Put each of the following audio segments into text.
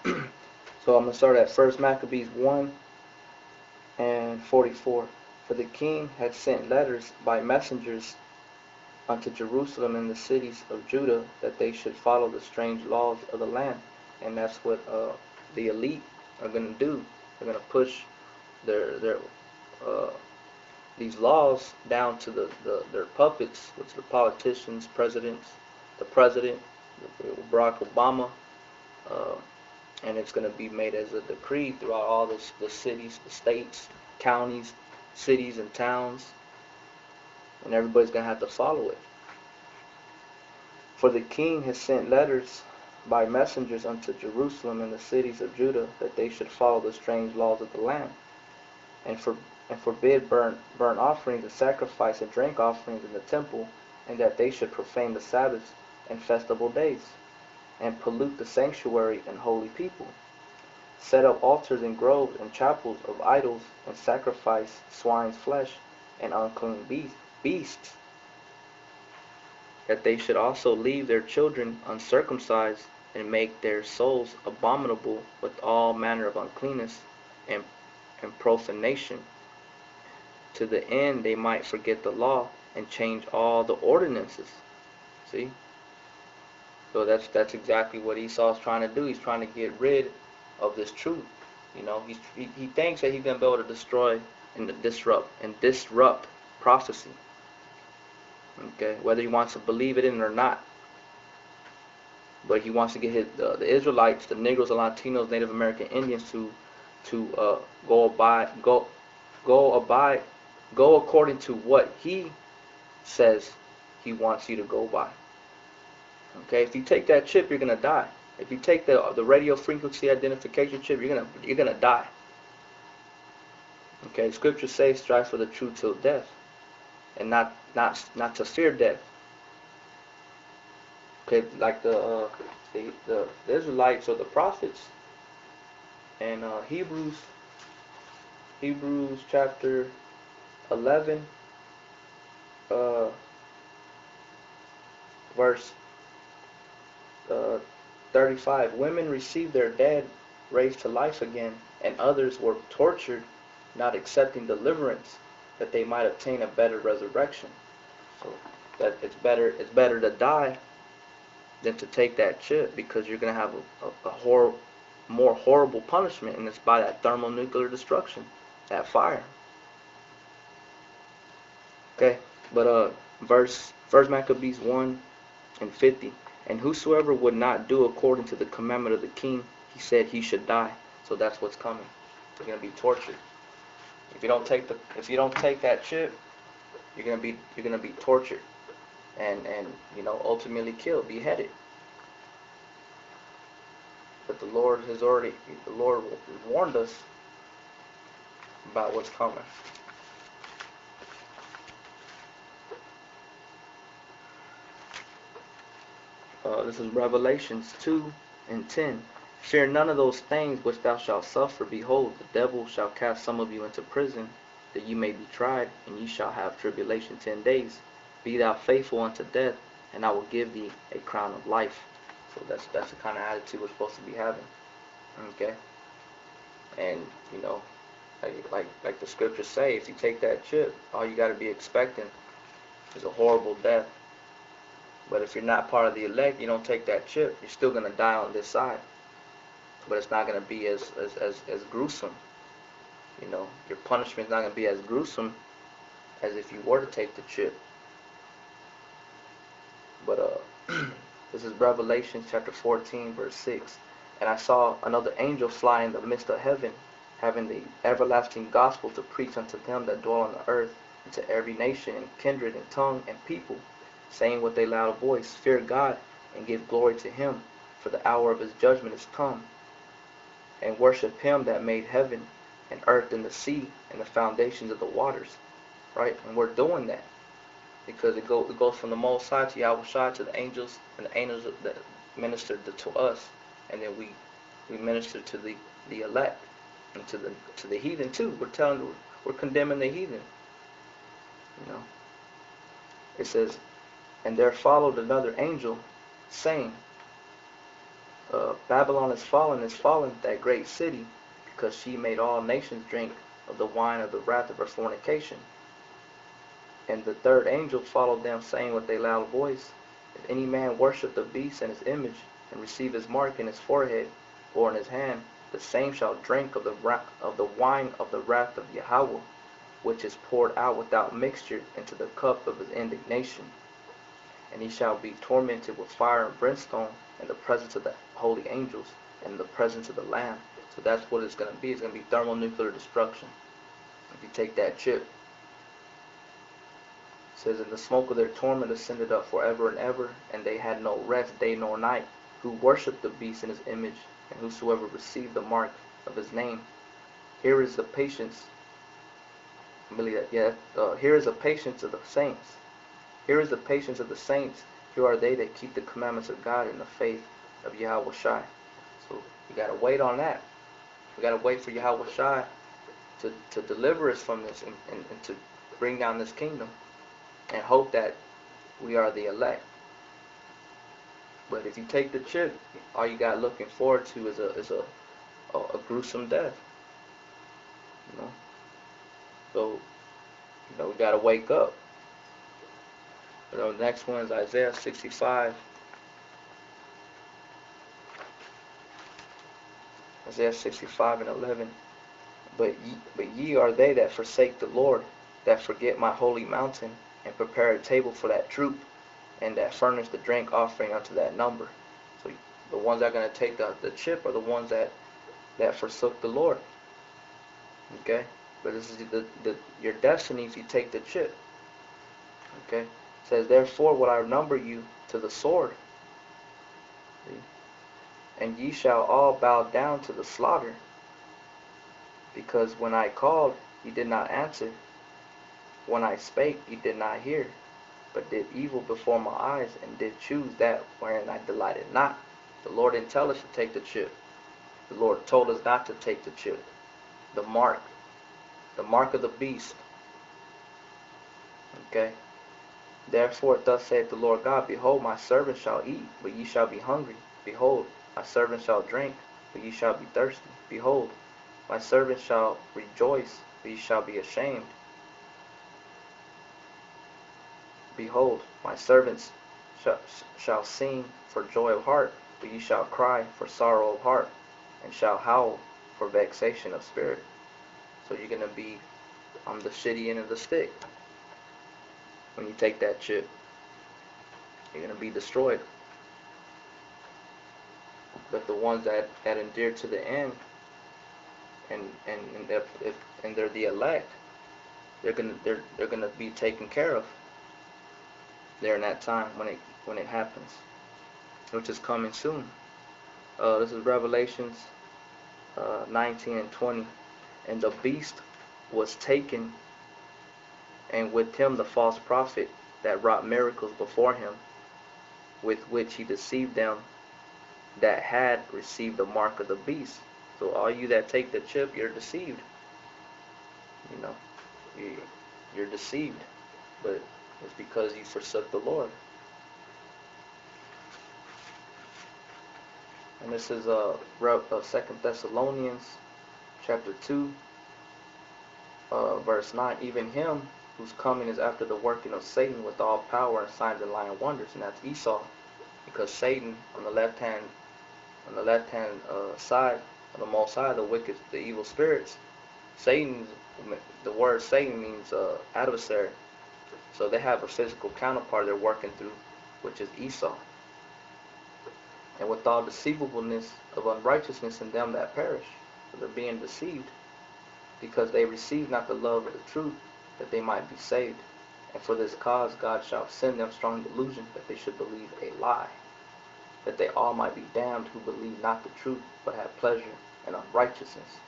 So I'm going to start at 1 Maccabees 1 and 44. For the king had sent letters by messengers unto Jerusalem and the cities of Judah that they should follow the strange laws of the land. And that's what the elite are going to do. They're going to push their uh, these laws down to their puppets, which are the politicians, presidents, the president, Barack Obama, uh, and it's going to be made as a decree throughout all the cities, the states, counties, cities, and towns, and everybody's going to have to follow it. For the king has sent letters by messengers unto Jerusalem and the cities of Judah that they should follow the strange laws of the land, and forbid burnt offerings and sacrifice and drink offerings in the temple, and that they should profane the Sabbaths and festival days, and pollute the sanctuary and holy people, set up altars and groves and chapels of idols, and sacrifice swine's flesh and unclean beasts, that they should also leave their children uncircumcised, and make their souls abominable with all manner of uncleanness and profanation, to the end they might forget the law and change all the ordinances. See? So that's exactly what Esau's trying to do. He's trying to get rid of this truth. You know, he thinks that he's gonna be able to destroy and disrupt prophecy. Okay, whether he wants to believe it in or not. But he wants to get the Israelites, the Negroes, the Latinos, Native American Indians to go according to what he says he wants you to go by. Okay, if you take that chip, you're gonna die. If you take the radio frequency identification chip, you're gonna die. Okay, Scripture says, "Strive for the truth till death," and not to fear death. Okay, like the Israelites or the prophets, and Hebrews chapter 11, verse 35. Women received their dead raised to life again, and others were tortured, not accepting deliverance, that they might obtain a better resurrection. So that it's better to die than to take that chip, because you're gonna have a more horrible punishment, and it's by that thermonuclear destruction, that fire. Okay, but verse 1 Maccabees 1 and 50. And whosoever would not do according to the commandment of the king, he said he should die. So that's what's coming. You're gonna be tortured. If you don't take that chip, you're gonna be tortured, and ultimately killed, beheaded. But the Lord has warned us about what's coming. This is Revelations 2 and 10. Fear none of those things which thou shalt suffer. Behold, the devil shall cast some of you into prison, that you may be tried, and ye shall have tribulation 10 days. Be thou faithful unto death, and I will give thee a crown of life. So that's the kind of attitude we're supposed to be having. Okay? And, like the scriptures say, if you take that chip, all you got to be expecting is a horrible death. But if you're not part of the elect, you don't take that chip, you're still going to die on this side. But it's not going to be as gruesome. Your punishment's not going to be as gruesome as if you were to take the chip. But this is Revelation chapter 14, verse 6. And I saw another angel fly in the midst of heaven, having the everlasting gospel to preach unto them that dwell on the earth, and to every nation and kindred and tongue and people, saying with a loud voice, Fear God, and give glory to him, for the hour of his judgment is come. And worship him that made heaven and earth and the sea and the foundations of the waters. Right? And we're doing that, because it goes from the Most High to Yahweh to the angels, and the angels that ministered to us, and then we minister to the elect, and to the heathen too. We're condemning the heathen. It says, and there followed another angel, saying, Babylon is fallen, that great city, because she made all nations drink of the wine of the wrath of her fornication. And the third angel followed them, saying with a loud voice, If any man worship the beast and his image, and receive his mark in his forehead or in his hand, the same shall drink of the wine of the wrath of Yahweh, which is poured out without mixture into the cup of his indignation. And he shall be tormented with fire and brimstone in the presence of the holy angels and in the presence of the Lamb. So that's what it's going to be. It's going to be thermonuclear destruction. If you take that chip, it says, And the smoke of their torment ascended up forever and ever, and they had no rest day nor night, who worshipped the beast in his image, and whosoever received the mark of his name. Here is the patience. Here is the patience of the saints. Here is the patience of the saints. Here are they that keep the commandments of God in the faith of Yahweh Shai. So you got to wait on that. We got to wait for Yahweh Shai to deliver us from this and to bring down this kingdom, and hope that we are the elect. But if you take the chip, all you got looking forward to is a gruesome death. You know. So we got to wake up. The next one is Isaiah 65. Isaiah 65 and 11. But ye are they that forsake the Lord, that forget my holy mountain, and prepare a table for that troop, and that furnish the drink offering unto that number. So the ones that are going to take the chip are the ones that forsook the Lord. Okay? But this is your destiny if you take the chip. Okay? It says, Therefore will I number you to the sword. See? And ye shall all bow down to the slaughter. Because when I called, ye did not answer. When I spake, ye did not hear, but did evil before my eyes, and did choose that wherein I delighted not. The Lord didn't tell us to take the chip. The Lord told us not to take the chip. The mark of the beast. Okay? Therefore thus saith the Lord God, Behold, my servant shall eat, but ye shall be hungry. Behold, my servant shall drink, but ye shall be thirsty. Behold, my servant shall rejoice, but ye shall be ashamed. Behold, my servants shall sing for joy of heart, but ye shall cry for sorrow of heart, and shall howl for vexation of spirit. So you're going to be on the shitty end of the stick when you take that chip. You're going to be destroyed. But the ones that endure to the end, and they're the elect, they're gonna be taken care of there in that time when it happens, which is coming soon. This is Revelations 19 and 20. And the beast was taken, and with him the false prophet that wrought miracles before him, with which he deceived them that had received the mark of the beast. So all you that take the chip, you're deceived. You know, you're deceived, but it's because you forsook the Lord. And this is 2 Thessalonians chapter 2, verse 9. Even him whose coming is after the working of Satan with all power and signs and lying wonders, and that's Esau, because Satan on the left hand side of the Most High, the evil spirits. Satan, the word Satan means adversary. So they have a physical counterpart they're working through, which is Esau. And with all deceivableness of unrighteousness in them that perish, so they're being deceived, because they receive not the love of the truth, that they might be saved. And for this cause God shall send them strong delusion, that they should believe a lie, that they all might be damned who believe not the truth, but have pleasure in unrighteousness.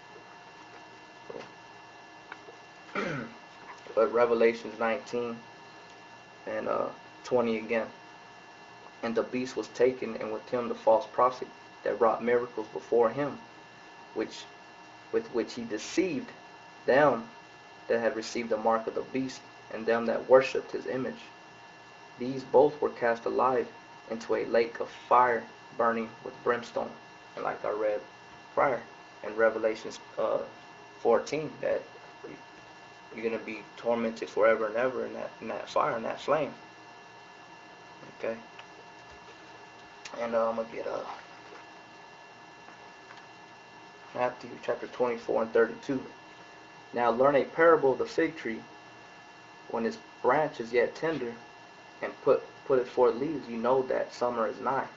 But Revelations 19 and 20 again. And the beast was taken, and with him the false prophet that wrought miracles before him, with which he deceived them that had received the mark of the beast, and them that worshipped his image. These both were cast alive into a lake of fire burning with brimstone. And like I read prior in Revelations 14, that you're going to be tormented forever and ever in that fire, in that flame. Okay? And I'm going to get Matthew chapter 24 and 32. Now learn a parable of the fig tree. When its branch is yet tender, and put it forth leaves, you know that summer is nigh.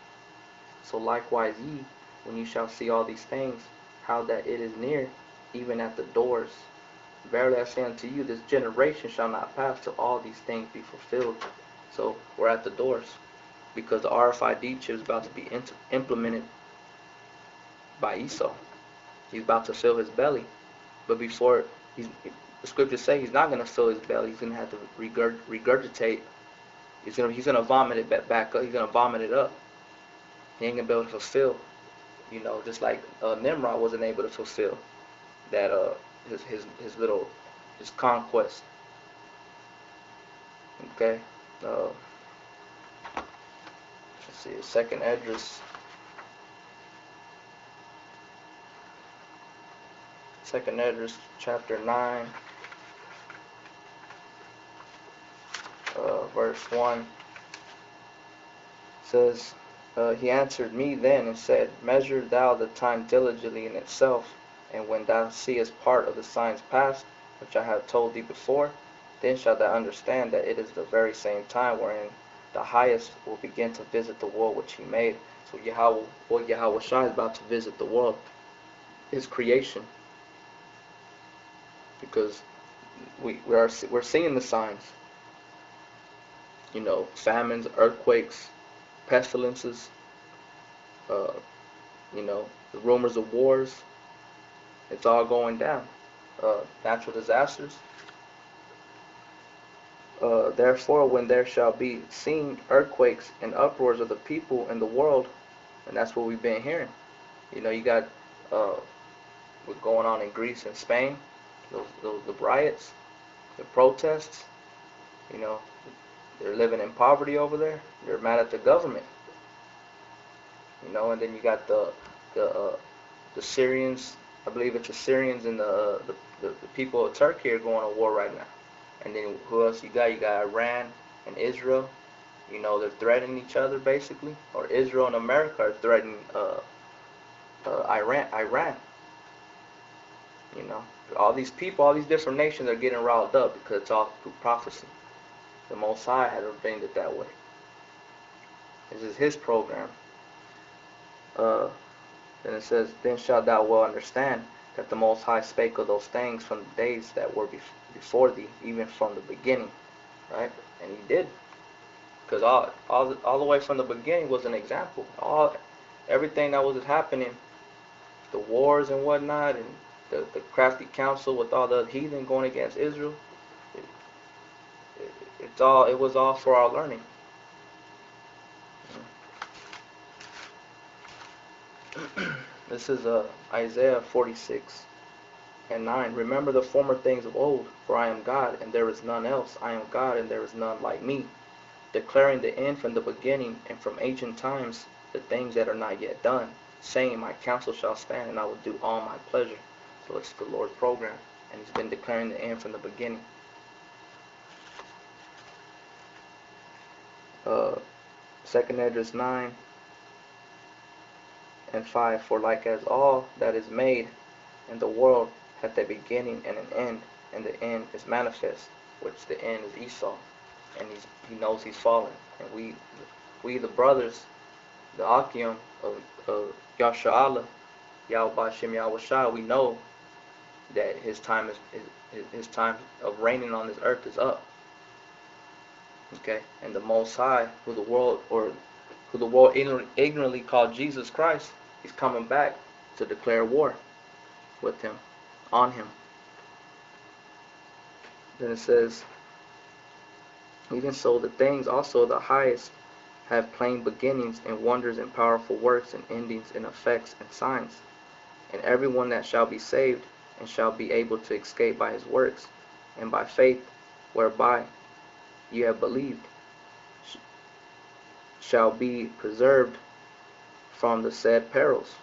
So likewise ye, when you shall see all these things, how that it is near, even at the doors. Verily I say unto you, this generation shall not pass till all these things be fulfilled. So we're at the doors, because the Rfid chip is about to be implemented by Esau. He's about to fill his belly, but before the scriptures say he's not going to fill his belly. He's going to have to regurgitate. He's gonna vomit it back up. He's gonna vomit it up. He ain't gonna be able to fulfill, just like Nimrod wasn't able to fulfill that his conquest. Okay. Let's see. Second Esdras. Second Esdras chapter 9, verse 1 says, he answered me then and said, measure thou the time diligently in itself, and when thou seest part of the signs past, which I have told thee before, then shalt thou understand that it is the very same time wherein the highest will begin to visit the world which he made. So Yahweh Shai is about to visit the world, his creation, because we're seeing the signs. Famines, earthquakes, pestilences, the rumors of wars. It's all going down. Natural disasters. Therefore, when there shall be seen earthquakes and uproars of the people in the world, and that's what we've been hearing. You got what's going on in Greece and Spain, the riots, the protests. They're living in poverty over there. They're mad at the government. And then you got the Syrians. I believe it's the Syrians and the people of Turkey are going to war right now. And then who else you got? You got Iran and Israel. They're threatening each other basically, or Israel and America are threatening Iran. All these people, all these different nations are getting riled up because it's all through prophecy. The Most High had ordained it that way. This is His program. Then it says, then shalt thou well understand that the Most High spake of those things from the days that were before thee, even from the beginning. Right? And He did. Because all the way from the beginning was an example. Everything that was happening, the wars and whatnot, and the crafty council with all the heathen going against Israel, it was all for our learning. This is Isaiah 46 and 9. Remember the former things of old, for I am God, and there is none else. I am God, and there is none like me, declaring the end from the beginning, and from ancient times the things that are not yet done, saying, my counsel shall stand, and I will do all my pleasure. So it's the Lord's program, and He's been declaring the end from the beginning. Second Esdras 9 and 5. For like as all that is made in the world hath a beginning and an end, and the end is manifest, which the end is Esau, and he knows he's fallen. And we the brothers, the Akim of Yasha'Allah, Yahweh Shem Yahweh Shai, we know that his time of reigning on this earth is up. Okay, and the Most High, who the world ignorantly called Jesus Christ, He's coming back to declare war with Him, on Him. Then it says, even so the things also of the highest have plain beginnings, and wonders, and powerful works, and endings, and effects, and signs. And everyone that shall be saved, and shall be able to escape by his works, and by faith whereby you have believed, shall be preserved from the said perils.